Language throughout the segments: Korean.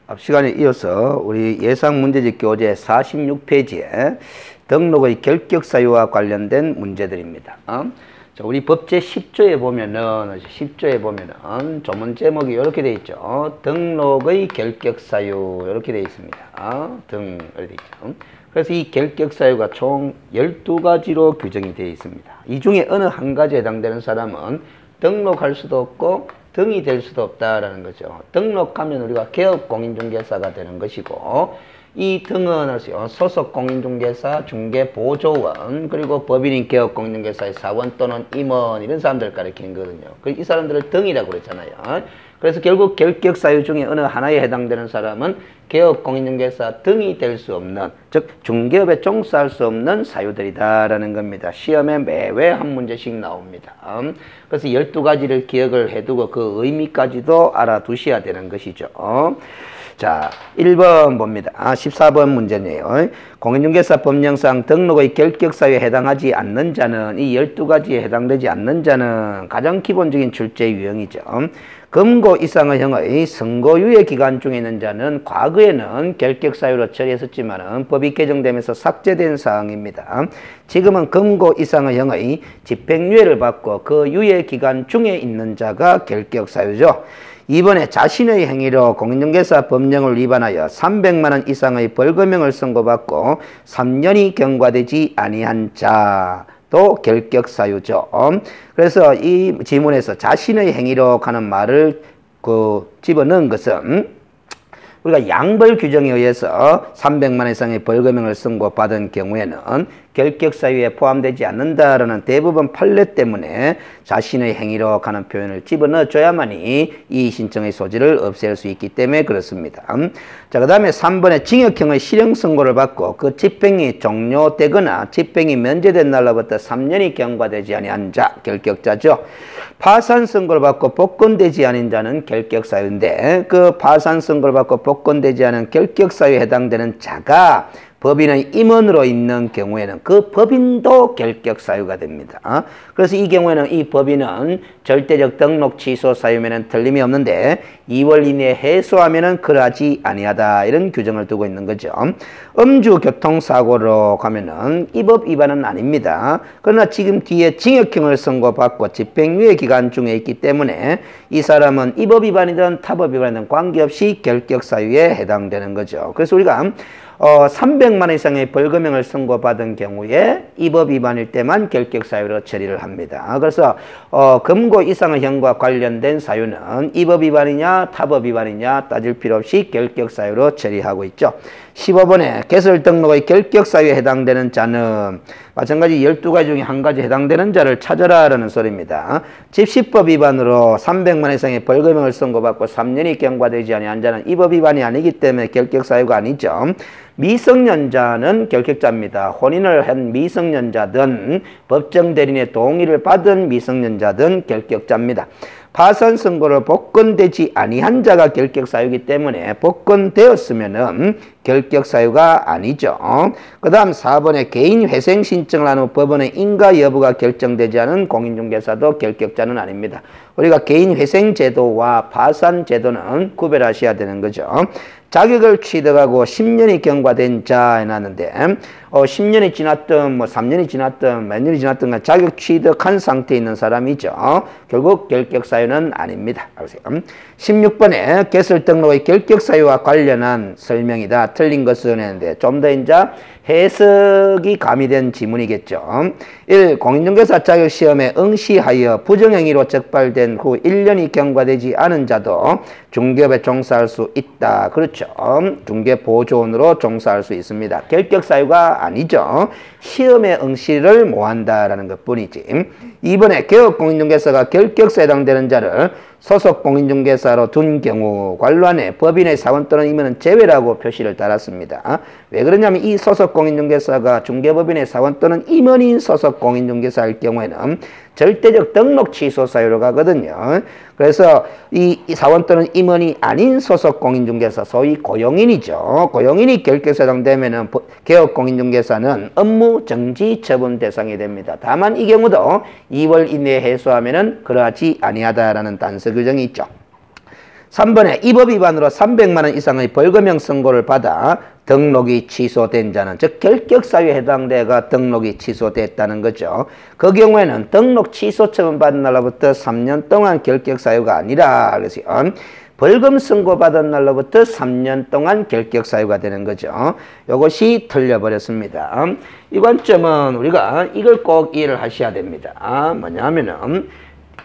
앞 시간에 이어서 우리 예상문제집 교재 46페이지에 등록의 결격사유와 관련된 문제들입니다. 자, 우리 법제 10조에 보면은, 조문 제목이 이렇게 되어 있죠. 등록의 결격사유, 이렇게 되어 있습니다. 등을 되어 있죠. 그래서 이 결격사유가 총 12가지로 규정이 되어 있습니다. 이 중에 어느 한 가지에 해당되는 사람은 등록할 수도 없고 등이 될 수도 없다라는 거죠. 등록하면 우리가 개업공인중개사가 되는 것이고, 이 등은 소속 공인중개사, 중개보조원, 그리고 법인인 개업공인중개사의 사원 또는 임원, 이런 사람들 가리키는 거거든요. 이 사람들을 등이라고 그랬잖아요. 그래서 결국 결격사유 중에 어느 하나에 해당되는 사람은 개업공인중개사 등이 될 수 없는, 즉 중개업에 종사할 수 없는 사유들이다라는 겁니다. 시험에 매회 한 문제씩 나옵니다. 그래서 12가지를 기억을 해두고 그 의미까지도 알아두셔야 되는 것이죠. 자, 1번 봅니다. 14번 문제네요. 공인중개사 법령상 등록의 결격사유에 해당하지 않는 자는, 이 12가지에 해당되지 않는 자는 가장 기본적인 출제 유형이죠. 금고 이상의 형의 선고유예 기간 중에 있는 자는 과거에는 결격사유로 처리했었지만 법이 개정되면서 삭제된 사항입니다. 지금은 금고 이상의 형의 집행유예를 받고 그 유예 기간 중에 있는 자가 결격사유죠. 이번에 자신의 행위로 공인중개사 법령을 위반하여 300만 원 이상의 벌금형을 선고받고 3년이 경과되지 아니한 자도 결격사유죠. 그래서 이 지문에서 자신의 행위로 하는 말을 집어넣은 것은 우리가 양벌 규정에 의해서 300만 원 이상의 벌금형을 선고받은 경우에는 결격사유에 포함되지 않는다라는 대법원 판례 때문에 자신의 행위로 하는 표현을 집어넣어줘야만이 이 신청의 소지를 없앨 수 있기 때문에 그렇습니다. 자, 그 다음에 3번에 징역형의 실형 선고를 받고 그 집행이 종료되거나 집행이 면제된 날로부터 3년이 경과되지 아니한 자, 결격자죠. 파산 선고를 받고 복권되지 않은 자는 결격사유인데, 그 파산 선고를 받고 복권되지 않은 결격사유에 해당되는 자가 법인의 임원으로 있는 경우에는 그 법인도 결격사유가 됩니다. 그래서 이 경우에는 이 법인은 절대적 등록 취소 사유면은 틀림이 없는데 2월 이내에 해소하면은 그러하지 아니하다, 이런 규정을 두고 있는 거죠. 음주 교통사고로 가면은 이 법 위반은 아닙니다. 그러나 지금 뒤에 징역형을 선고받고 집행유예 기간 중에 있기 때문에 이 사람은 이 법 위반이든 타법 위반이든 관계없이 결격사유에 해당되는 거죠. 그래서 우리가 300만 원 이상의 벌금형을 선고받은 경우에 이 법 위반일 때만 결격사유로 처리를 합니다. 그래서 금고 이상의 형과 관련된 사유는 이 법 위반이냐 타법 위반이냐 따질 필요 없이 결격사유로 처리하고 있죠. 15번에 개설 등록의 결격사유에 해당되는 자는 마찬가지 12가지 중에 한 가지 해당되는 자를 찾아라 라는 소리입니다. 집시법 위반으로 300만 원 이상의 벌금형을 선고받고 3년이 경과되지 아니한 자는 이 법 위반이 아니기 때문에 결격사유가 아니죠. 미성년자는 결격자입니다. 혼인을 한 미성년자든 법정 대리인의 동의를 받은 미성년자든 결격자입니다. 파산 선고를 복권되지 아니한 자가 결격사유이기 때문에 복권되었으면은 결격사유가 아니죠. 그 다음 4번에 개인 회생 신청을 한 후 법원의 인가 여부가 결정되지 않은 공인중개사도 결격자는 아닙니다. 우리가 개인 회생 제도와 파산 제도는 구별하셔야 되는 거죠. 자격을 취득하고 10년이 경과된 자 해놨는데 10년이 지났든 3년이 지났든 몇 년이 지났든 자격 취득한 상태에 있는 사람이죠. 결국 결격사유는 아닙니다. 16번에 개설 등록의 결격사유와 관련한 설명이다. 틀린 것은 했는데 좀 더 이제 해석이 가미된 지문이겠죠. 1. 공인중개사 자격시험에 응시하여 부정행위로 적발된 후 1년이 경과되지 않은 자도 중개업에 종사할 수 있다. 그렇죠. 중개보조원으로 종사할 수 있습니다. 결격사유가 아니죠. 시험에 응시를 못한다라는 것 뿐이지. 2번에 개업공인중개사가 결격사에 해당되는 자를 소속 공인중개사로 둔 경우 관로안에 법인의 사원 또는 임원은 제외라고 표시를 달았습니다. 왜 그러냐면 이 소속 공인중개사가 중개법인의 사원 또는 임원인 소속 공인중개사일 경우에는 절대적 등록 취소 사유로 가거든요. 그래서 이 사원 또는 임원이 아닌 소속 공인중개사, 소위 고용인이죠. 고용인이 결격사에 해당되면은 개업 공인중개사는 업무 정지 처분 대상이 됩니다. 다만 이 경우도 2월 이내에 해소하면은 그러하지 아니하다라는 단서 규정이 있죠. 3번에 이 법 위반으로 300만 원 이상의 벌금형 선고를 받아 등록이 취소된 자는, 즉 결격사유에 해당돼가 등록이 취소됐다는 거죠. 그 경우에는 등록 취소 처분 받은 날로부터 3년 동안 결격사유가 아니라, 그래서 벌금 선고받은 날로부터 3년 동안 결격사유가 되는 거죠. 이것이 틀려버렸습니다. 이 관점은 우리가 이걸 꼭 이해를 하셔야 됩니다. 뭐냐면은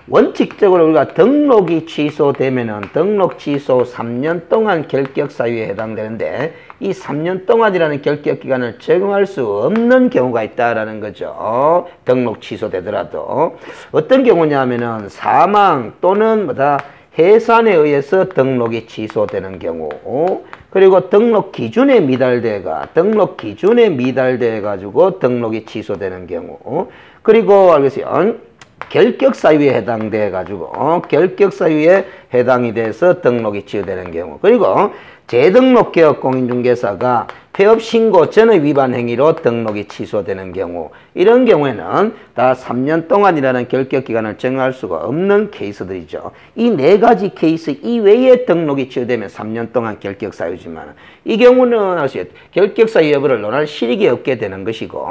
원칙적으로 우리가 등록이 취소되면은 등록 취소 3년 동안 결격 사유에 해당되는데, 이 3년 동안이라는 결격 기간을 적용할 수 없는 경우가 있다라는 거죠. 등록 취소되더라도 어떤 경우냐면은 사망 또는 해산에 의해서 등록이 취소되는 경우, 그리고 등록 기준에 미달돼가 가지고 등록이 취소되는 경우, 그리고 알겠어요. 결격 사유에 해당돼 가지고 결격 사유에 해당이 돼서 등록이 취소되는 경우, 그리고 재등록 개업 공인중개사가 폐업 신고 전의 위반 행위로 등록이 취소되는 경우, 이런 경우에는 다 3년 동안이라는 결격 기간을 정할 수가 없는 케이스들이죠. 이 네 가지 케이스 이외에 등록이 취소되면 3년 동안 결격 사유지만, 이 경우는 아시죠? 결격 사유 여부를 논할 실익이 없게 되는 것이고,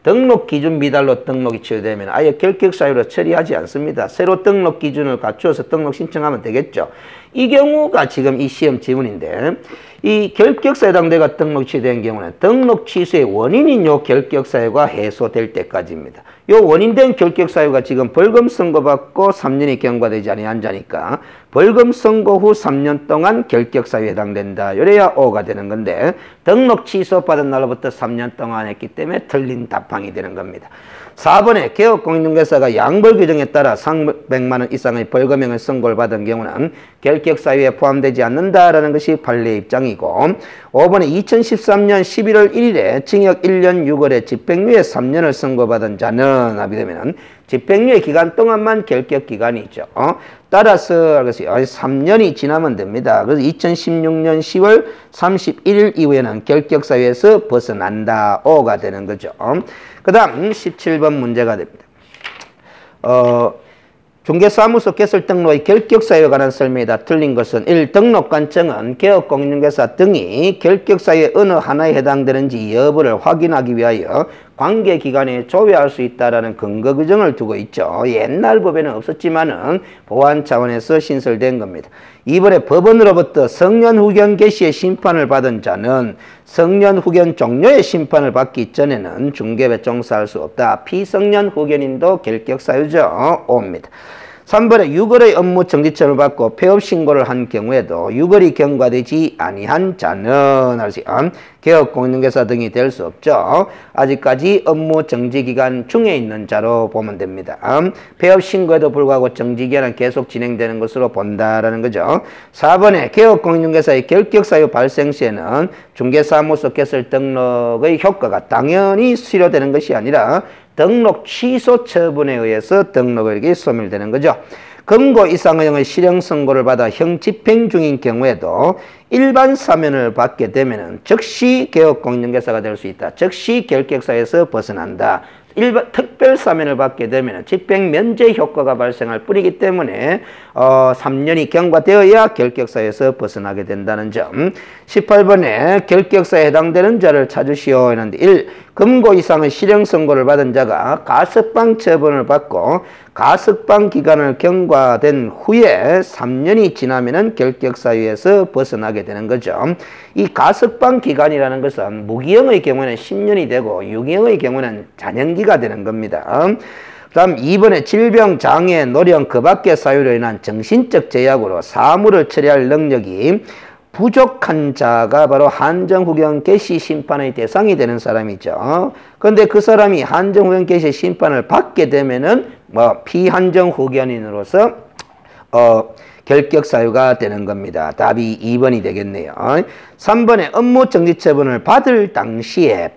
등록 기준 미달로 등록이 취소되면 아예 결격 사유로 처리하지 않습니다. 새로 등록 기준을 갖추어서 등록 신청하면 되겠죠. 이 경우가 지금 이 시험 지문인데, 이 결격사유에 해당돼가 등록 취소된 경우는 등록 취소의 원인인 요 결격사유가 해소될 때까지입니다. 요 원인된 결격사유가 지금 벌금 선고받고 3년이 경과되지 아니한 자니까 벌금 선고 후 3년 동안 결격사유에 해당된다. 이래야 O가 되는 건데, 등록 취소 받은 날로부터 3년 동안 했기 때문에 틀린 답항이 되는 겁니다. 4번에 개업공인중개사가 양벌 규정에 따라 300만 원 이상의 벌금형을 선고를 받은 경우는 결격사유에 포함되지 않는다라는 것이 판례 입장이고, 5번에 2013년 11월 1일에 징역 1년 6월에 집행유예 3년을 선고받은 자는 합의되면 집행유예 기간 동안만 결격 기간이죠. 따라서 3년이 지나면 됩니다. 그래서 2016년 10월 31일 이후에는 결격사유에서 벗어난다. O가 되는 거죠. 그 다음 17번 문제가 됩니다. 중개사무소 개설 등록의 결격사유에 관한 설명이다. 틀린 것은 1. 등록관청은 개업공인중개사 등이 결격사유의 어느 하나에 해당되는지 여부를 확인하기 위하여 관계기관에 조회할 수 있다라는 근거 규정을 두고 있죠. 옛날 법에는 없었지만은 보완 차원에서 신설된 겁니다. 2번에 법원으로부터 성년 후견 개시의 심판을 받은 자는 성년 후견 종료의 심판을 받기 전에는 중개업에 종사할 수 없다. 피성년 후견인도 결격사유죠. O입니다. 3번에 유골의 업무 정지처를 받고 폐업 신고를 한 경우에도 유골이 경과되지 아니한 자는 개업공인중개사 등이 될 수 없죠. 아직까지 업무 정지기간 중에 있는 자로 보면 됩니다. 폐업 신고에도 불구하고 정지기간은 계속 진행되는 것으로 본다라는 거죠. 4번에 개업공인중개사의 결격사유 발생 시에는 중개사무소 개설 등록의 효과가 당연히 수료되는 것이 아니라 등록 취소 처분에 의해서 등록이 소멸되는 거죠. 금고 이상의 실형 선고를 받아 형 집행 중인 경우에도 일반 사면을 받게 되면 즉시 개업공인중개사가 될 수 있다. 즉시 결격사유에서 벗어난다. 특별 사면을 받게 되면 집행 면제 효과가 발생할 뿐이기 때문에 3년이 경과되어야 결격사유에서 벗어나게 된다는 점. 18번에 결격사유에 해당되는 자를 찾으시오 했는데 1. 금고 이상의 실형 선고를 받은 자가 가석방 처분을 받고 가석방 기간을 경과된 후에 3년이 지나면은 결격사유에서 벗어나게 되는 거죠. 이 가석방 기간이라는 것은 무기형의 경우에는 10년이 되고 유기형의 경우는 잔형기가 되는 겁니다. 그 다음 2번에 질병, 장애, 노령, 그 밖의 사유로 인한 정신적 제약으로 사무를 처리할 능력이 부족한 자가 바로 한정후견 개시 심판의 대상이 되는 사람이죠. 그런데 그 사람이 한정후견 개시 심판을 받게 되면은 피한정후견인으로서 결격사유가 되는 겁니다. 답이 2번이 되겠네요. 3번에 업무정지처분을 받을 당시에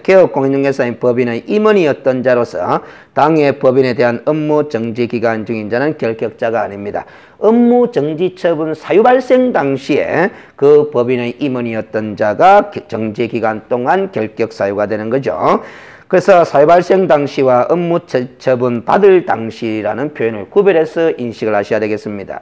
개업공인중개사인 법인의 임원이었던 자로서 당해 법인에 대한 업무정지기간 중인 자는 결격자가 아닙니다. 업무정지처분 사유 발생 당시에 그 법인의 임원이었던 자가 정지기간 동안 결격사유가 되는 거죠. 그래서 사유 발생 당시와 업무 처분 받을 당시라는 표현을 구별해서 인식을 하셔야 되겠습니다.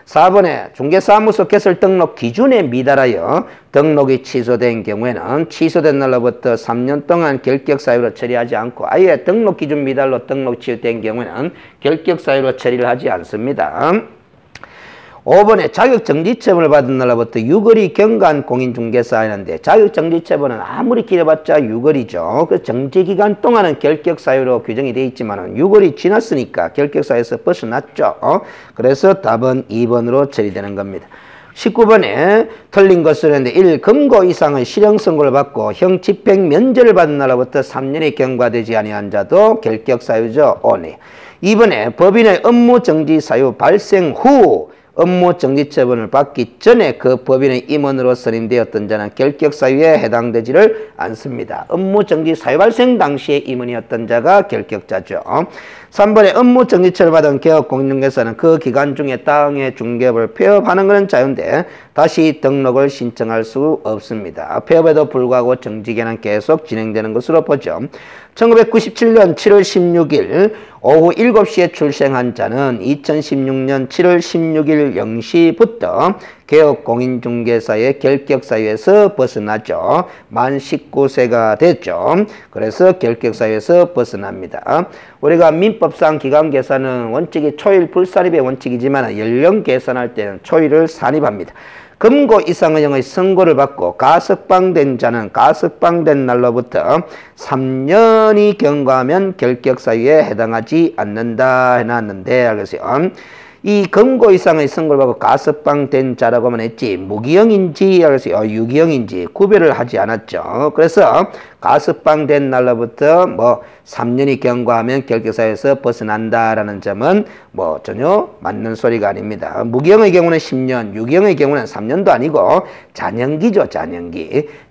4번에 중개사무소 개설 등록 기준에 미달하여 등록이 취소된 경우에는 취소된 날로부터 3년 동안 결격 사유로 처리하지 않고 아예 등록 기준 미달로 등록 취소된 경우에는 결격 사유로 처리를 하지 않습니다. 5번에 자격정지처분을 받은 날로부터 6월이 경과한 공인중개사였는데 자격정지처분은 아무리 길어봤자 6월이죠. 그 정지기간 동안은 결격사유로 규정이 되어 있지만 6월이 지났으니까 결격사유에서 벗어났죠. 그래서 답은 2번으로 처리되는 겁니다. 19번에 틀린 것을 했는데 1. 금고 이상의 실형선고를 받고 형 집행 면제를 받은 날로부터 3년이 경과되지 아니한 자도 결격사유죠. 2번에 법인의 업무정지사유 발생 후 업무정지처분을 받기 전에 그 법인의 임원으로 선임되었던 자는 결격사유에 해당되지를 않습니다. 업무정지 사유 발생 당시에 임원이었던 자가 결격자죠. 3번에 업무정지처를 받은 개업공인중개사는 그 기간 중에 땅의 중개업을 폐업하는 것은 자유인데 다시 등록을 신청할 수 없습니다. 폐업에도 불구하고 정지기간은 계속 진행되는 것으로 보죠. 1997년 7월 16일 오후 7시에 출생한 자는 2016년 7월 16일 0시부터 개업공인중개사의 결격사유에서 벗어나죠. 만 19세가 됐죠. 그래서 결격사유에서 벗어납니다. 우리가 민법상 기간계산은 원칙이 초일 불산입의 원칙이지만 연령 계산할 때는 초일을 산입합니다. 금고 이상의 형의 선고를 받고 가석방된 자는 가석방된 날로부터 3년이 경과하면 결격사유에 해당하지 않는다 해놨는데 알겠어요. 이 금고 이상의 선고를 받고 가석방된 자라고만 했지 무기형인지 유기형인지 구별을 하지 않았죠. 그래서 가석방된 날로부터 3년이 경과하면 결격사유에서 벗어난다라는 점은 전혀 맞는 소리가 아닙니다. 무기형의 경우는 10년, 유기형의 경우는 3년도 아니고 잔형기죠.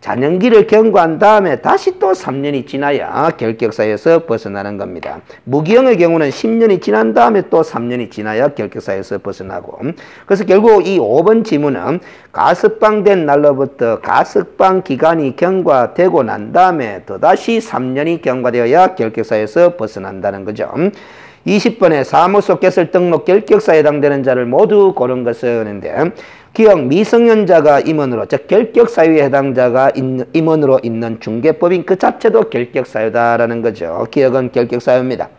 잔형기를 경과한 다음에 다시 또 3년이 지나야 결격사유에서 벗어나는 겁니다. 무기형의 경우는 10년이 지난 다음에 또 3년이 지나야 결격사유에서 벗어나고 그래서 결국 이 5번 지문은 가석방된 날로부터 가석방 기간이 경과되고 난 다음에 또다시 3년이 경과되어야 결격사유에서 벗어난다는 거죠. 20번에 사무소 개설 등록 결격사에 해당되는 자를 모두 고른 것은 기억 미성년자가 임원으로 즉 결격사유에 해당자가 임원으로 있는 중개법인 그 자체도 결격사유다라는 거죠. 기억은 결격사유입니다.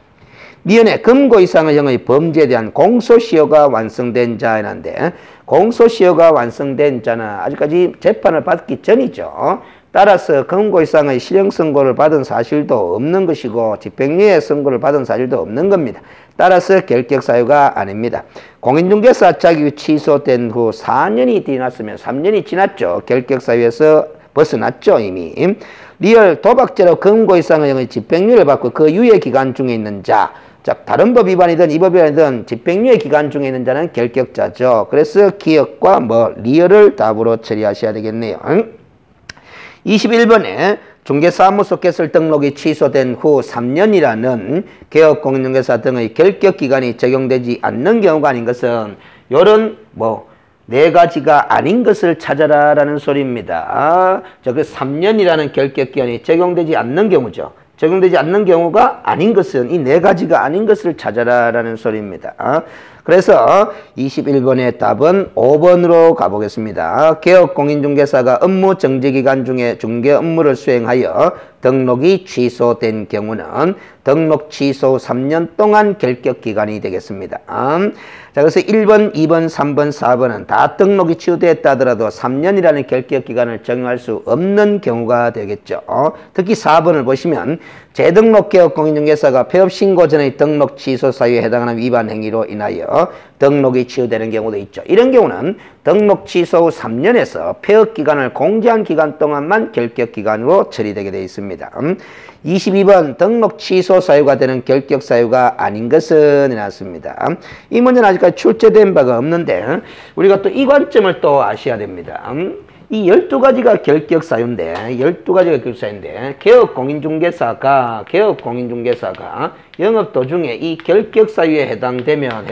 미연에 금고 이상의 형의 범죄에 대한 공소시효가 완성된 자인데 공소시효가 완성된 자는 아직까지 재판을 받기 전이죠. 따라서 금고 이상의 실형선고를 받은 사실도 없는 것이고 집행유예 선고를 받은 사실도 없는 겁니다. 따라서 결격사유가 아닙니다. 공인중개사 자격이 취소된 후 4년이 지났으면 3년이 지났죠. 결격사유에서 벗어났죠 이미. 리얼 도박죄로 금고 이상의 형의 집행유예를 받고 그 유예 기간 중에 있는 자 다른 법 위반이든 이 법 위반이든 집행유예 기간 중에 있는 자는 결격자죠. 그래서 기억과 리얼을 답으로 처리하셔야 되겠네요. 21번에 중개사무소 개설 등록이 취소된 후 3년이라는 개업공인중개사 등의 결격기간이 적용되지 않는 경우가 아닌 것은 요런 네 가지가 아닌 것을 찾아라 라는 소리입니다. 그 3년이라는 결격기간이 적용되지 않는 경우죠. 적용되지 않는 경우가 아닌 것은 이 네 가지가 아닌 것을 찾아라 라는 소리입니다. 그래서 21번의 답은 5번으로 가보겠습니다. 개업공인중개사가 업무 정지기간 중에 중개 업무를 수행하여 등록이 취소된 경우는 등록 취소 후 3년 동안 결격기간이 되겠습니다. 자, 그래서 1번, 2번, 3번, 4번은 다 등록이 취소됐다 하더라도 3년이라는 결격기간을 적용할 수 없는 경우가 되겠죠. 특히 4번을 보시면 재등록 개업공인중개사가 폐업신고 전의 등록 취소 사유에 해당하는 위반 행위로 인하여 등록이 취소되는 경우도 있죠. 이런 경우는 등록 취소 후 3년에서 폐업기간을 공제한 기간 동안만 결격기간으로 처리되게 되어 있습니다. 22번 등록 취소 사유가 되는 결격 사유가 아닌 것은 해놨습니다. 이 문제는 아직까지 출제된 바가 없는데 우리가 또 이 관점을 또 아셔야 됩니다. 이 12가지가 결격 사유인데 12가지가 결격 사유인데 개업공인중개사가 영업 도중에 이 결격 사유에 해당되면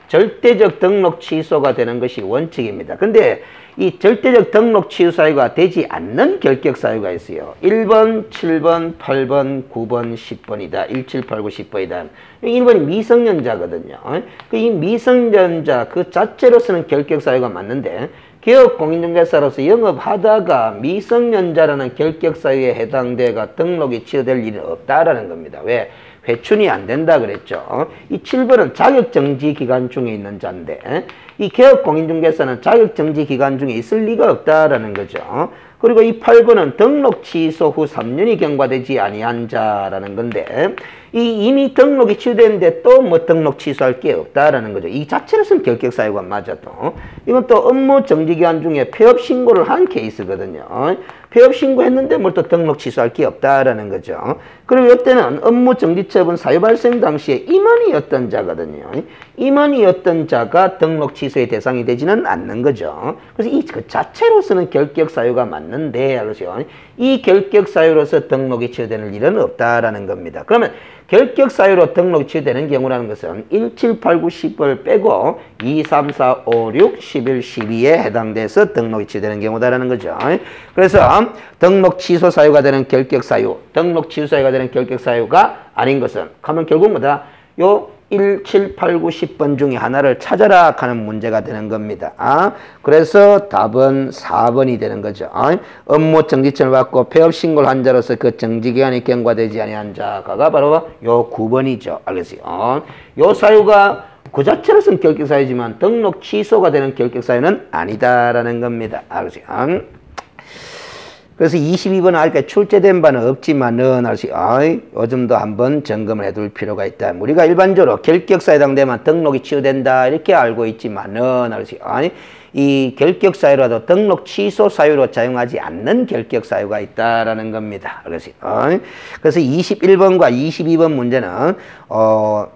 절대적 등록 취소가 되는 것이 원칙입니다. 근데 이 절대적 등록 취소 사유가 되지 않는 결격 사유가 있어요. 1번, 7번, 8번, 9번, 10번이다. 1, 7, 8, 9, 10번이다. 1번이 미성년자거든요. 이 미성년자 그 자체로서는 결격 사유가 맞는데 개업 공인중개사로서 영업하다가 미성년자라는 결격 사유에 해당돼가 등록이 취소될 일은 없다라는 겁니다. 왜? 회춘이 안 된다 그랬죠. 이 7번은 자격정지 기간 중에 있는 자인데 이 개업공인중개사는 자격정지 기간 중에 있을 리가 없다라는 거죠. 그리고 이 8번은 등록 취소 후 3년이 경과되지 아니한 자라는 건데 이미 등록이 취소됐는데 또 뭐 등록 취소할 게 없다라는 거죠. 이 자체로서는 결격 사유가 맞아도 이건 또 업무 정지 기간 중에 폐업 신고를 한 케이스거든요. 폐업 신고했는데 뭘 또 등록 취소할 게 없다라는 거죠. 그리고 이때는 업무 정지 처분 사유 발생 당시에 임원이었던 자거든요. 임원이었던 자가 등록 취소의 대상이 되지는 않는 거죠. 그래서 이 그 자체로서는 결격 사유가 맞는데, 그렇죠? 이 결격 사유로서 등록이 취소되는 일은 없다라는 겁니다. 그러면 결격 사유로 등록이 취소되는 경우라는 것은 1, 7, 8, 9, 10을 빼고 2, 3, 4, 5, 6, 11, 12에 해당돼서 등록이 취소되는 경우다라는 거죠. 그래서 등록 취소 사유가 되는 결격 사유, 등록 취소 사유가 되는 결격 사유가 아닌 것은 그러면 결국 뭐다? 요 1, 7, 8, 9, 10번 중에 하나를 찾아라 하는 문제가 되는 겁니다. 그래서 답은 4번이 되는 거죠. 업무 정지처를 받고 폐업 신고를 한 자로서 그 정지기간이 경과되지 아니한 자가 바로 요 9번이죠. 알겠어요? 요 사유가 그 자체로서는 결격 사유지만 등록 취소가 되는 결격 사유는 아니다라는 겁니다. 알겠어요? 그래서 22번 알게 출제된 바는 없지만은 요즘도 한번 점검을 해둘 필요가 있다. 우리가 일반적으로 결격사에 해당되면 등록이 취소된다 이렇게 알고 있지만은 이 결격 사유라도 등록 취소 사유로 사용하지 않는 결격 사유가 있다라는 겁니다. 그래서 21번과 22번 문제는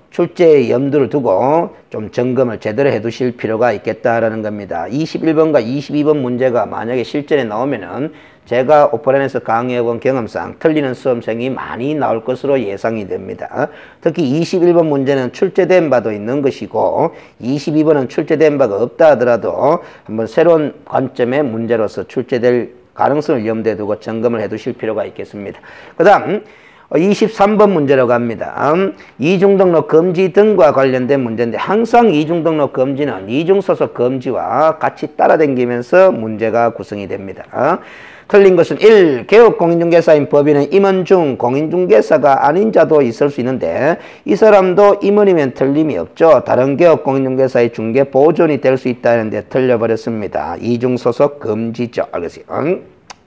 출제에 염두를 두고 좀 점검을 제대로 해두실 필요가 있겠다라는 겁니다. 21번과 22번 문제가 만약에 실전에 나오면은 제가 오프라인에서 강의해본 경험상 틀리는 수험생이 많이 나올 것으로 예상이 됩니다. 특히 21번 문제는 출제된 바도 있는 것이고 22번은 출제된 바가 없다 하더라도 한번 새로운 관점의 문제로서 출제될 가능성을 염두에 두고 점검을 해두실 필요가 있겠습니다. 그 다음 23번 문제라고 합니다. 이중등록 금지 등과 관련된 문제인데 항상 이중등록 금지는 이중소속 금지와 같이 따라다니면서 문제가 구성이 됩니다. 틀린 것은 1. 개업공인중개사인 법인은 임원 중 공인중개사가 아닌 자도 있을 수 있는데 이 사람도 임원이면 틀림이 없죠. 다른 개업공인중개사의 중개 보존이 될 수 있다는데 틀려버렸습니다. 이중소속 금지죠. 알겠어요?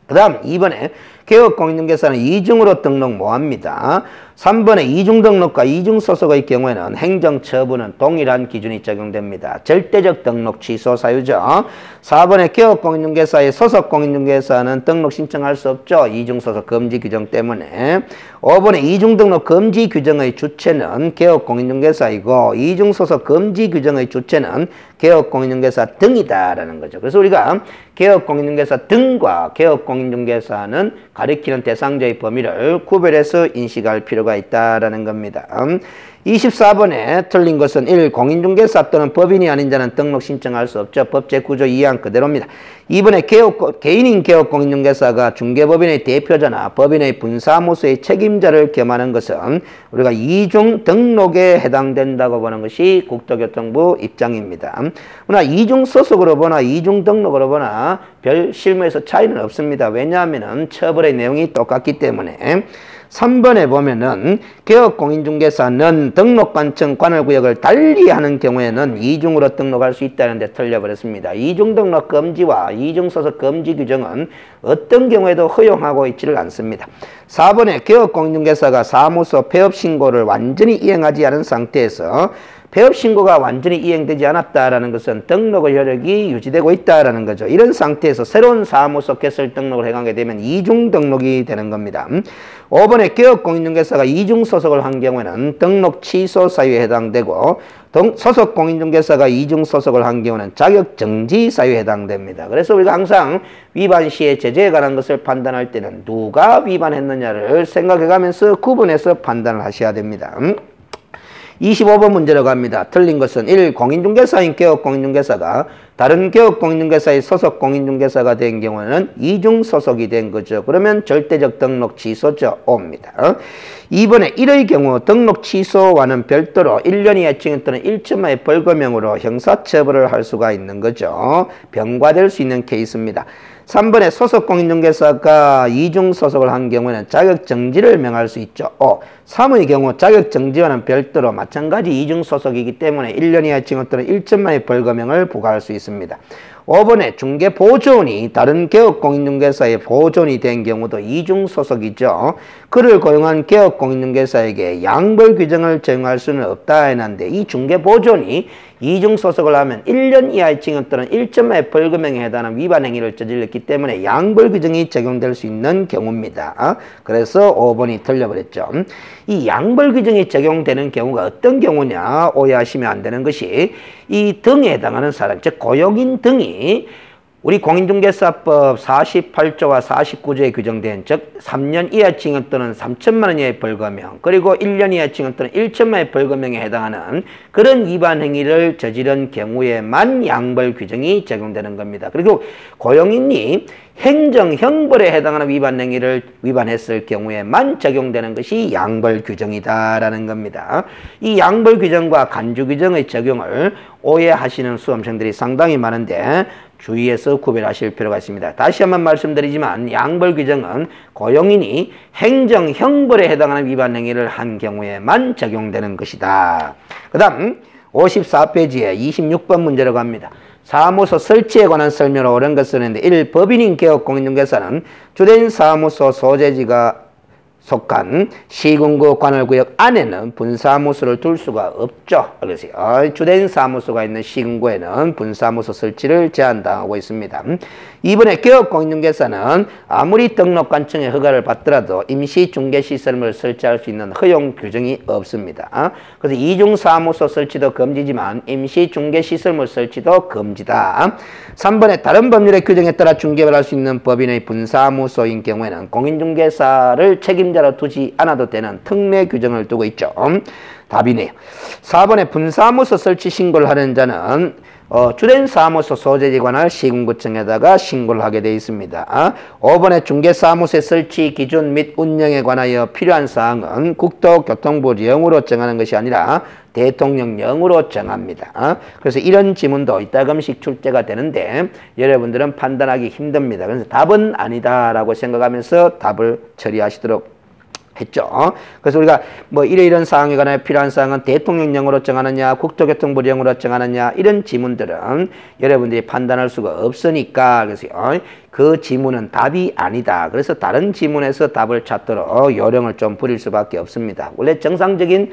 그 다음 2번에 개업공인중개사는 이중으로 등록 못합니다. 3번에 이중등록과 이중소속의 경우에는 행정처분은 동일한 기준이 적용됩니다. 절대적 등록 취소 사유죠. 4번에 개업공인중개사의 소속공인중개사는 등록 신청할 수 없죠. 이중소속 금지 규정 때문에. 5번에 이중등록 금지 규정의 주체는 개업공인중개사이고 이중소속 금지 규정의 주체는 개업공인중개사 등이다라는 거죠. 그래서 우리가 개업공인중개사 등과 개업공인중개사는 가리키는 대상자의 범위를 구별해서 인식할 필요가 있다라는 겁니다. 24번에 틀린 것은 1. 공인중개사 또는 법인이 아닌 자는 등록 신청할 수 없죠. 법제구조 2항 그대로입니다. 2번에 개인인 개업공인중개사가 중개법인의 대표자나 법인의 분사무소의 책임자를 겸하는 것은 우리가 이중 등록에 해당된다고 보는 것이 국토교통부 입장입니다. 그러나 이중 소속으로 보나 이중 등록으로 보나 별 실무에서 차이는 없습니다. 왜냐하면 처벌의 내용이 똑같기 때문에. 3번에 보면은 개업공인중개사는 등록관청 관할구역을 달리하는 경우에는 이중으로 등록할 수 있다는데 틀려버렸습니다. 이중등록 금지와 이중소속 금지 규정은 어떤 경우에도 허용하고 있지를 않습니다. 4번에 개업공인중개사가 사무소 폐업신고를 완전히 이행하지 않은 상태에서 폐업신고가 완전히 이행되지 않았다라는 것은 등록의 효력이 유지되고 있다라는 거죠. 이런 상태에서 새로운 사무소 개설 등록을 해가게 되면 이중 등록이 되는 겁니다. 5번에 개업공인중개사가 이중 소속을 한 경우에는 등록 취소 사유에 해당되고 소속 공인중개사가 이중 소속을 한 경우는 자격 정지 사유에 해당됩니다. 그래서 우리가 항상 위반 시에 제재에 관한 것을 판단할 때는 누가 위반했느냐를 생각해가면서 구분해서 판단을 하셔야 됩니다. 25번 문제로 갑니다. 틀린 것은 1. 공인중개사인 개업공인중개사가 다른 개업공인중개사의 소속 공인중개사가 된 경우는 이중소속이 된 거죠. 그러면 절대적 등록 취소죠. O입니다. 2번에 1의 경우 등록 취소와는 별도로 1년 이하의 징역 또는 1천만의 벌금형으로 형사처벌을 할 수가 있는 거죠. 병과될 수 있는 케이스입니다. 3번에 소속 공인중개사가 이중소속을 한 경우에는 자격정지를 명할 수 있죠. 3의 경우 자격정지와는 별도로 마찬가지 이중소속이기 때문에 1년 이하의 징역 또는 1천만의 벌금형을 부과할 수 있습니다. 5번에 중개보조원이 다른 개업공인중개사의 보조원이 된 경우도 이중소속이죠. 그를 고용한 개업공인중개사에게 양벌 규정을 적용할 수는 없다 했는데 이 중개보조원이 이중소속을 하면 1년 이하의 징역 또는 1천만의 벌금형에 해당하는 위반 행위를 저질렀기 때문에 양벌 규정이 적용될 수 있는 경우입니다. 그래서 5번이 틀려버렸죠. 이 양벌 규정이 적용되는 경우가 어떤 경우냐 오해하시면 안 되는 것이 이 등에 해당하는 사람, 즉 고용인 등이 우리 공인중개사법 48조와 49조에 규정된 즉 3년 이하 징역 또는 3천만 원 이하의 벌금형 그리고 1년 이하 징역 또는 1천만 원의 벌금형에 해당하는 그런 위반 행위를 저지른 경우에만 양벌 규정이 적용되는 겁니다. 그리고 고용인이 행정, 형벌에 해당하는 위반 행위를 위반했을 경우에만 적용되는 것이 양벌 규정이다라는 겁니다. 이 양벌 규정과 간주 규정의 적용을 오해하시는 수험생들이 상당히 많은데 주의해서 구별하실 필요가 있습니다. 다시 한번 말씀드리지만 양벌 규정은 고용인이 행정, 형벌에 해당하는 위반 행위를 한 경우에만 적용되는 것이다. 그 다음 54페이지에 26번 문제로 갑니다. 사무소 설치에 관한 설명을 옳은 것을 했는데 1. 법인인 개업공인중개사는 주된 사무소 소재지가 속한 시군구 관할구역 안에는 분사무소를 둘 수가 없죠. 그래서 주된 사무소가 있는 시군구에는 분사무소 설치를 제한당하고 있습니다. 이번에 개업공인중개사는 아무리 등록관청의 허가를 받더라도 임시중개시설물을 설치할 수 있는 허용 규정이 없습니다. 그래서 이중사무소 설치도 금지지만 임시중개시설물 설치도 금지다. 3번에 다른 법률의 규정에 따라 중개를 할 수 있는 법인의 분사무소인 경우에는 공인중개사를 책임자로 두지 않아도 되는 특례 규정을 두고 있죠. 답이네요. 4번에 분사무소 설치 신고를 하는 자는 주된 사무소 소재지 관할 시군구청에다가 신고를 하게 되어 있습니다. 5번에 중개사무소의 설치 기준 및 운영에 관하여 필요한 사항은 국토교통부령으로 정하는 것이 아니라 대통령령으로 정합니다. 그래서 이런 지문도 이따금씩 출제가 되는데 여러분들은 판단하기 힘듭니다. 그래서 답은 아니다라고 생각하면서 답을 처리하시도록 했죠. 그래서 우리가 뭐 이런 사항에 관해 필요한 사항은 대통령령으로 정하느냐 국토교통부령으로 정하느냐 이런 지문들은 여러분들이 판단할 수가 없으니까 그래서 그 지문은 답이 아니다. 그래서 다른 지문에서 답을 찾도록 요령을 좀 부릴 수밖에 없습니다. 원래 정상적인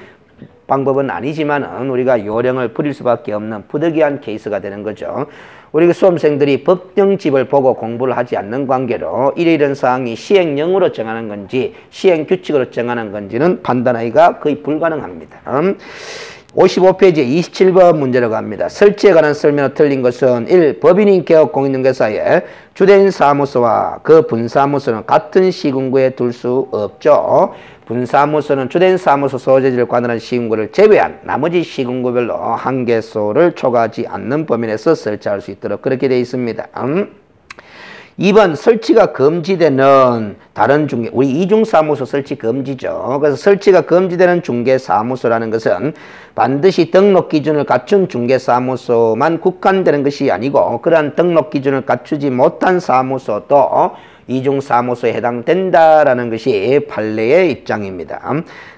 방법은 아니지만은 우리가 요령을 부릴 수밖에 없는 부득이한 케이스가 되는 거죠. 우리 수험생들이 법령집을 보고 공부를 하지 않는 관계로 이런 사항이 시행령으로 정하는 건지 시행규칙으로 정하는 건지는 판단하기가 거의 불가능합니다. 55페이지에 27번 문제로 갑니다. 설치에 관한 설명으로 틀린 것은 1. 법인인 개업공인중개사의 주된 사무소와 그 분사무소는 같은 시군구에 둘 수 없죠. 분사무소는 주된 사무소 소재지를 관할하는 시군구를 제외한 나머지 시군구별로 한개소를 초과하지 않는 범위 내에서 설치할 수 있도록 그렇게 되어 있습니다. 2번 설치가 금지되는 다른 중개, 우리 이중사무소 설치 금지죠. 그래서 설치가 금지되는 중개사무소라는 것은 반드시 등록 기준을 갖춘 중개사무소만 국한되는 것이 아니고 그러한 등록 기준을 갖추지 못한 사무소도 이중사무소에 해당된다라는 것이 판례의 입장입니다.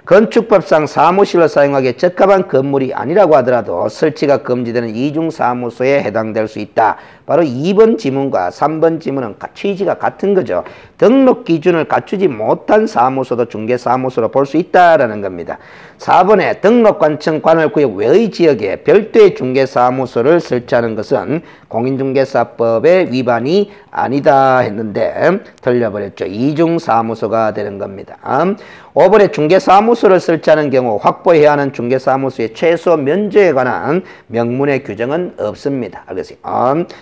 건축법상 사무실로 사용하기에 적합한 건물이 아니라고 하더라도 설치가 금지되는 이중사무소에 해당될 수 있다. 바로 2번 지문과 3번 지문은 취지가 같은 거죠. 등록 기준을 갖추지 못한 사무소도 중개사무소로 볼 수 있다라는 겁니다. 4번에 등록관청 관할구역 외의 지역에 별도의 중개사무소를 설치하는 것은 공인중개사법의 위반이 아니다 했는데 틀려버렸죠. 이중사무소가 되는 겁니다. 5번에 중개사무소를 설치하는 경우 확보해야 하는 중개사무소의 최소 면적에 관한 명문의 규정은 없습니다. 알겠어요?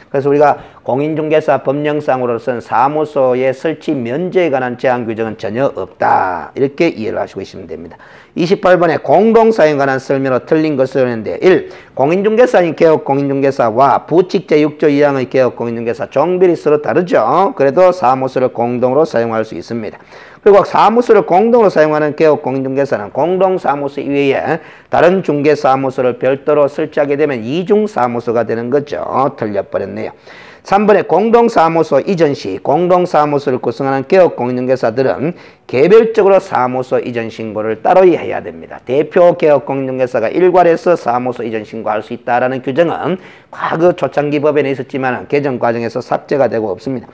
그래서 우리가 공인중개사 법령상으로서는 사무소의 설치 면적에 관한 제한 규정은 전혀 없다. 이렇게 이해를 하시고 있으면 됩니다. 28번에 공동사용에 관한 설명으로 틀린 것을 하는데 1. 공인중개사인 개업공인중개사와 부칙 제6조 2항의 개업공인중개사 종별이 서로 다르죠. 그래도 사무소를 공동으로 사용할 수 있습니다. 그리고 사무소를 공동으로 사용하는 개업공인중개사는 공동사무소 이외에 다른 중개사무소를 별도로 설치하게 되면 이중사무소가 되는 거죠. 틀려버렸네요. 3번에 공동사무소 이전 시 공동사무소를 구성하는 개업공인중개사들은 개별적으로 사무소 이전 신고를 따로 해야 됩니다. 대표 개업공인중개사가 일괄해서 사무소 이전 신고할 수 있다는 규정은 과거 초창기 법에는 있었지만 개정 과정에서 삭제가 되고 없습니다.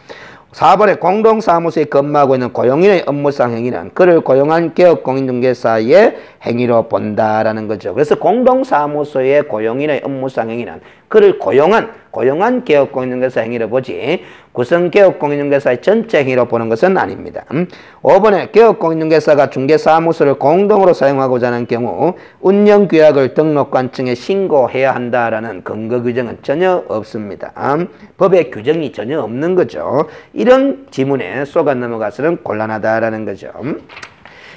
4번에 공동사무소에 근무하고 있는 고용인의 업무상 행위는 그를 고용한 개업공인중개사의 행위로 본다라는 거죠. 그래서 공동사무소의 고용인의 업무상 행위는 그를 고용한 개업공인중개사 행위로 보지 구성 개업공인중개사의 전체 행위로 보는 것은 아닙니다. 5번에 개업공인중개사가 중개사무소를 공동으로 사용하고자 하는 경우 운영규약을 등록관청에 신고해야 한다라는 근거 규정은 전혀 없습니다. 법에 규정이 전혀 없는 거죠. 이런 지문에 속아 넘어가서는 곤란하다라는 거죠.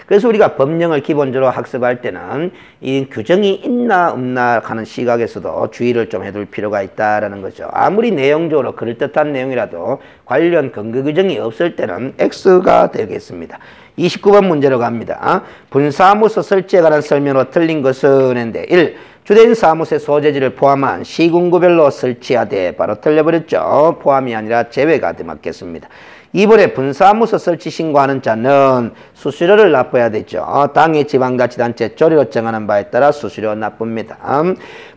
그래서 우리가 법령을 기본적으로 학습할 때는 이 규정이 있나 없나 하는 시각에서도 주의를 좀 해둘 필요가 있다라는 거죠. 아무리 내용적으로 그럴듯한 내용이라도 관련 근거 규정이 없을 때는 X가 되겠습니다. 29번 문제로 갑니다. 분사무소 설치에 관한 설명으로 틀린 것은 했는데 1. 주된 사무소의 소재지를 포함한 시군구별로 설치하되 바로 틀려버렸죠. 포함이 아니라 제외가 맞겠습니다. 2번에 분사무소 설치 신고하는 자는 수수료를 납부해야 되죠. 당의 지방자치단체 조례로 정하는 바에 따라 수수료 납부입니다.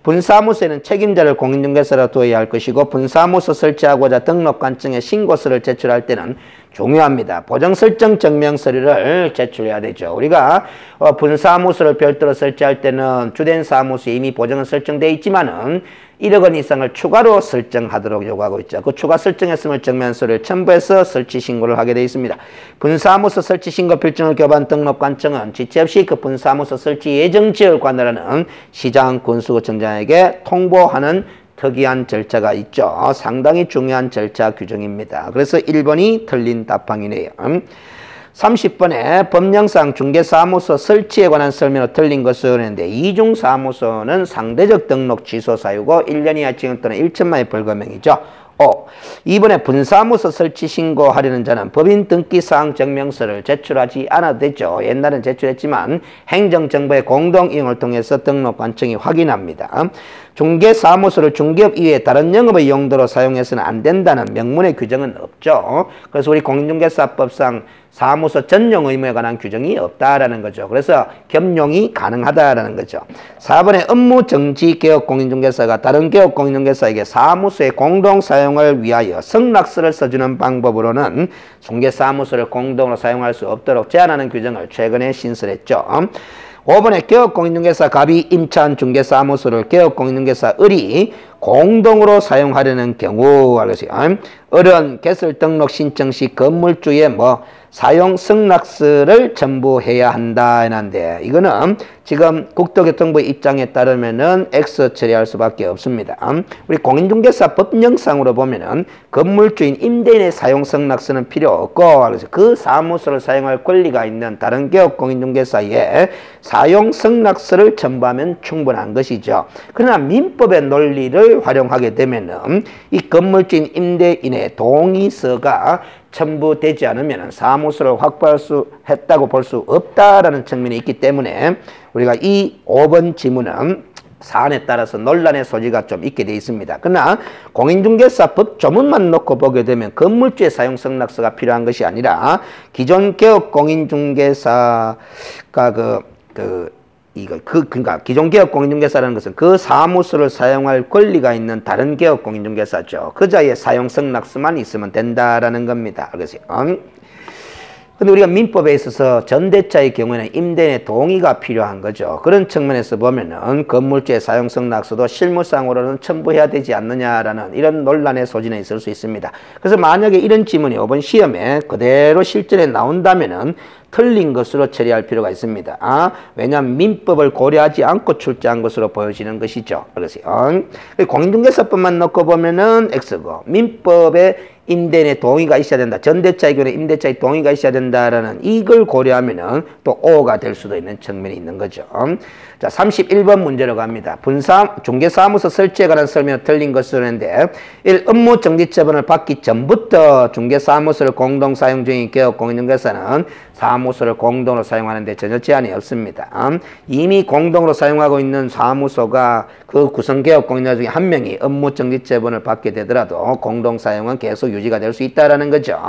분사무소에는 책임자를 공인중개사로 두어야 할 것이고 분사무소 설치하고자 등록관청에 신고서를 제출할 때는 중요합니다. 보정설정 증명서류를 제출해야 되죠. 우리가 분사무소를 별도로 설치할 때는 주된 사무소에 이미 보정은 설정되어 있지만은 1억 원 이상을 추가로 설정하도록 요구하고 있죠. 그 추가 설정했음을 증명서를 첨부해서 설치 신고를 하게 되어 있습니다. 분사무소 설치 신고 필증을 교부한 등록관청은 지체 없이 그 분사무소 설치 예정 지역을 관할하는 시장 군수구청장에게 통보하는 특이한 절차가 있죠. 상당히 중요한 절차 규정입니다. 그래서 1번이 틀린 답항이네요. 30번에 법령상 중개사무소 설치에 관한 설명으로 틀린 것을 했는데 이중사무소는 상대적 등록 취소 사유고 1년 이하 징역 또는 1천만의 벌금형이죠. 2번에 분사무소 설치 신고하려는 자는 법인 등기사항 증명서를 제출하지 않아도 되죠. 옛날엔 제출했지만 행정정보의 공동이용을 통해서 등록관청이 확인합니다. 중개사무소를 중개업 이외에 다른 영업의 용도로 사용해서는 안 된다는 명문의 규정은 없죠. 그래서 우리 공인중개사법상 사무소 전용 의무에 관한 규정이 없다라는 거죠. 그래서 겸용이 가능하다라는 거죠. 4번에 업무 정지 개업 공인중개사가 다른 개업 공인중개사에게 사무소의 공동 사용을 위하여 승낙서를 써주는 방법으로는 중개사무소를 공동으로 사용할 수 없도록 제한하는 규정을 최근에 신설했죠. 5번에 개업공인중개사 갑이 임차한 중개사무소를 개업공인중개사 을이 공동으로 사용하려는 경우 알겠어요. 을은 개설 등록 신청 시 건물주에 사용 승낙서를 첨부해야 한다 했는데 이거는 지금 국토교통부 입장에 따르면은 X 처리할 수밖에 없습니다. 우리 공인중개사 법령상으로 보면은 건물주인 임대인의 사용 승낙서는 필요 없고 그래서 그 사무소를 사용할 권리가 있는 다른 개업 공인중개사에 사용 승낙서를 첨부하면 충분한 것이죠. 그러나 민법의 논리를 활용하게 되면은 이 건물주인 임대인의 동의서가 첨부되지 않으면 사무소를 확보할 수 했다고 볼 수 없다라는 측면이 있기 때문에 우리가 이 5번 지문은 사안에 따라서 논란의 소지가 좀 있게 되어 있습니다. 그러나 공인중개사법 조문만 놓고 보게 되면 건물주의 사용 승낙서가 필요한 것이 아니라 기존 개업 공인중개사가 그러니까 기존 개업 공인중개사라는 것은 그 사무소를 사용할 권리가 있는 다른 개업 공인중개사죠. 그자의 사용 승낙서만 있으면 된다라는 겁니다. 알겠어요? 근데 우리가 민법에 있어서 전대차의 경우에는 임대인의 동의가 필요한 거죠. 그런 측면에서 보면은 건물주의 사용 승낙서도 실무상으로는 첨부해야 되지 않느냐라는 이런 논란의 소지는 있을 수 있습니다. 그래서 만약에 이런 지문이 이번 시험에 그대로 실전에 나온다면은 틀린 것으로 처리할 필요가 있습니다. 왜냐하면 민법을 고려하지 않고 출제한 것으로 보여지는 것이죠. 그래서 공인중개사법만 놓고 보면은 X고, 민법에 임대인의 동의가 있어야 된다. 전대차의 경우에 임대차의 동의가 있어야 된다라는 이걸 고려하면은 또 O가 될 수도 있는 측면이 있는 거죠. 자, 31번 문제로 갑니다. 중개사무소 설치에 관한 설명이 틀린 것으로 했는데 1. 업무 정지처분을 받기 전부터 중개사무소를 공동 사용 중인 개업 공인중개사는 사무소를 공동으로 사용하는데 전혀 제한이 없습니다. 이미 공동으로 사용하고 있는 사무소가 그 구성개업 공인중개사 중에 한 명이 업무 정지처분을 받게 되더라도 공동 사용은 계속 유지가 될 수 있다는 거죠.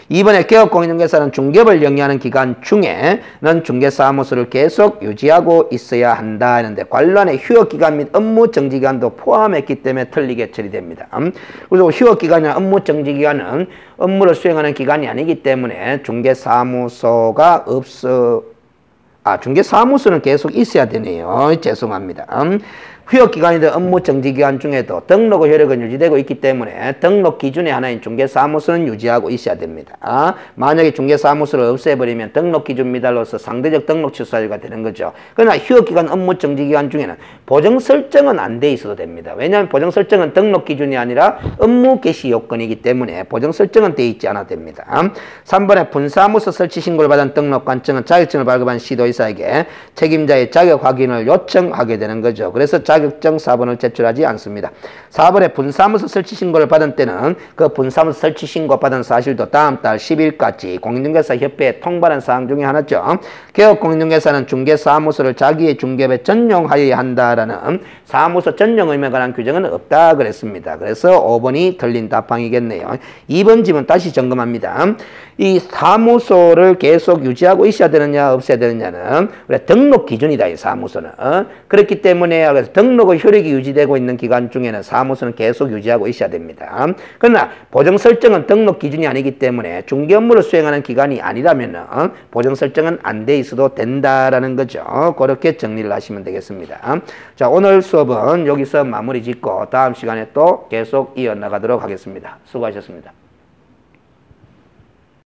이번에 개업공인중개사는 중개업을 영위하는 기간 중에는 중개사무소를 계속 유지하고 있어야 한다 하는데 관련의 휴업기간 및 업무 정지기간도 포함했기 때문에 틀리게 처리됩니다. 그리고 휴업기간이나 업무 정지기간은 업무를 수행하는 기간이 아니기 때문에 중개사무소가 중개사무소는 계속 있어야 되네요. 죄송합니다. 휴업기간이든 업무 정지기간 중에도 등록의 효력은 유지되고 있기 때문에 등록 기준의 하나인 중개사무소는 유지하고 있어야 됩니다. 만약에 중개사무소를 없애버리면 등록 기준 미달로서 상대적 등록 취소 사유가 되는 거죠. 그러나 휴업기간, 업무 정지기간 중에는 보정 설정은 안 돼 있어도 됩니다. 왜냐하면 보정 설정은 등록 기준이 아니라 업무 개시 요건이기 때문에 보정 설정은 돼 있지 않아도 됩니다. 3번에 분사무소 설치 신고를 받은 등록관청은 자격증을 발급한 시도의사에게 책임자의 자격 확인을 요청하게 되는 거죠. 그래서 자격증 4번을 제출하지 않습니다. 4번에 분사무소 설치 신고를 받은 때는 그 분사무소 설치 신고 받은 사실도 다음 달 10일까지 공인중개사 협회에 통보하는 사항 중에 하나죠. 개업 공인중개사는 중개사무소를 자기의 중개업에 전용하여야 한다라는 사무소 전용 의무에 관한 규정은 없다 그랬습니다. 그래서 5번이 틀린 답항이겠네요. 2번 지문 다시 점검합니다. 이 사무소를 계속 유지하고 있어야 되느냐 없어야 되느냐는 우리 등록 기준이다. 이 사무소는. 그렇기 때문에 등록의 효력이 유지되고 있는 기간 중에는 사무소는 계속 유지하고 있어야 됩니다. 그러나 보정 설정은 등록 기준이 아니기 때문에 중개 업무를 수행하는 기간이 아니라면 보정 설정은 안 돼 있어도 된다라는 거죠. 그렇게 정리를 하시면 되겠습니다. 자, 오늘 수업은 여기서 마무리 짓고 다음 시간에 또 계속 이어나가도록 하겠습니다. 수고하셨습니다.